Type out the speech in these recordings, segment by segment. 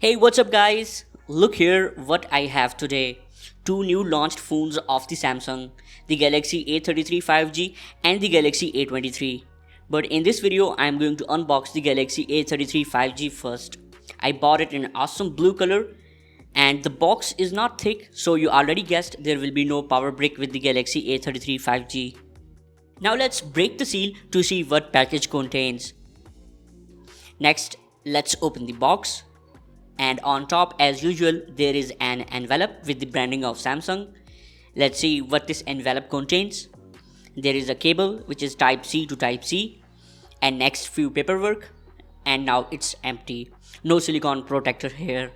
Hey, what's up guys? Look here what I have today. Two new launched phones of the Samsung, the Galaxy A33 5G and the Galaxy A23. But in this video, I am going to unbox the Galaxy A33 5G first. I bought it in awesome blue color and the box is not thick, so you already guessed there will be no power brick with the Galaxy A33 5G. Now let's break the seal to see what package contains. Next, let's open the box. And on top, as usual, there is an envelope with the branding of Samsung. Let's see what this envelope contains. There is a cable which is type C to type C, and next few paperwork, and now it's empty. No silicone protector here.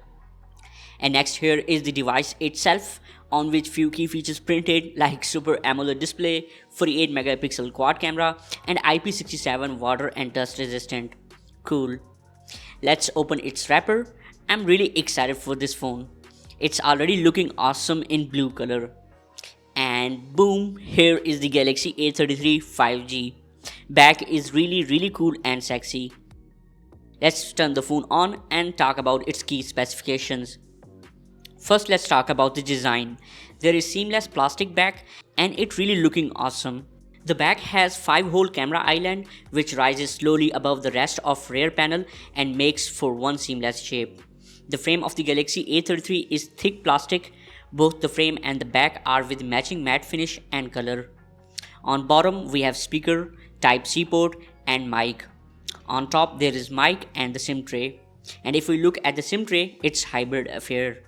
And next here is the device itself, on which few key features printed like Super AMOLED display, 48 megapixel quad camera, and IP67 water and dust resistant. Cool. Let's open its wrapper. I'm really excited for this phone. It's already looking awesome in blue color. And boom, here is the Galaxy A33 5G. Back is really cool and sexy. Let's turn the phone on and talk about its key specifications. First, let's talk about the design. There is seamless plastic back and it really looking awesome. The back has 5-hole camera island which rises slowly above the rest of rear panel and makes for one seamless shape. The frame of the Galaxy A33 is thick plastic. Both the frame and the back are with matching matte finish and color. On bottom we have speaker, type C port and mic. On top there is mic and the SIM tray. And if we look at the SIM tray, it's hybrid affair.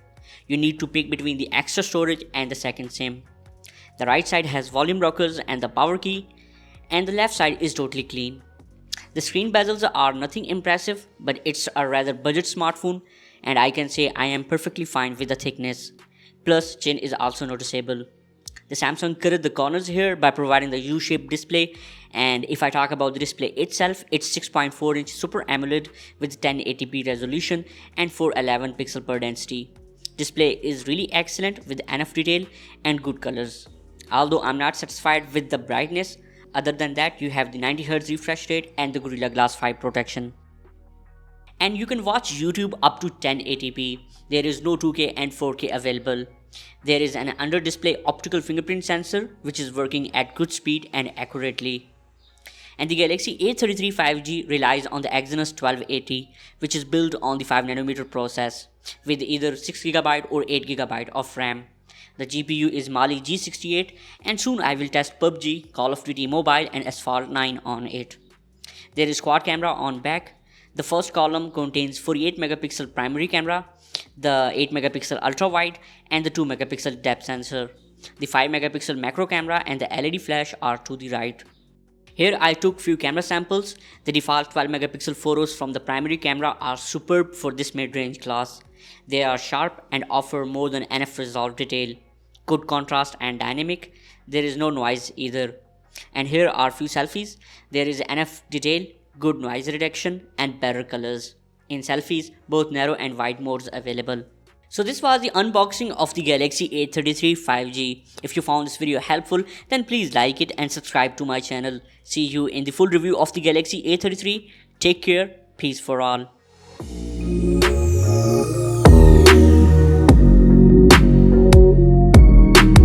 You need to pick between the extra storage and the second SIM. The right side has volume rockers and the power key, and the left side is totally clean. The screen bezels are nothing impressive, but it's a rather budget smartphone and I can say I am perfectly fine with the thickness. Plus, chin is also noticeable. The Samsung cut the corners here by providing the U-shaped display, and if I talk about the display itself, it's 6.4-inch Super AMOLED with 1080p resolution and 411 pixel per density. Display is really excellent with enough detail and good colors. Although I'm not satisfied with the brightness, other than that you have the 90Hz refresh rate and the Gorilla Glass 5 protection. And you can watch YouTube up to 1080p. There is no 2K and 4K available. There is an under display optical fingerprint sensor which is working at good speed and accurately. And the Galaxy A33 5G relies on the Exynos 1280 which is built on the 5nm process with either 6GB or 8GB of RAM. The GPU is Mali G68 and soon I will test PUBG, Call of Duty Mobile and Asphalt 9 on it. There is quad camera on back. The first column contains 48 megapixel primary camera, the 8 megapixel ultra wide and the 2 megapixel depth sensor. The 5 megapixel macro camera and the LED flash are to the right. Here I took few camera samples. The default 12 megapixel photos from the primary camera are superb for this mid-range class. They are sharp and offer more than enough resolve detail. Good contrast and dynamic. There is no noise either. And here are few selfies. There is enough detail, good noise reduction and better colors. In selfies, both narrow and wide modes available. So this was the unboxing of the Galaxy A33 5G. If you found this video helpful, then please like it and subscribe to my channel. See you in the full review of the Galaxy A33. Take care. Peace for all.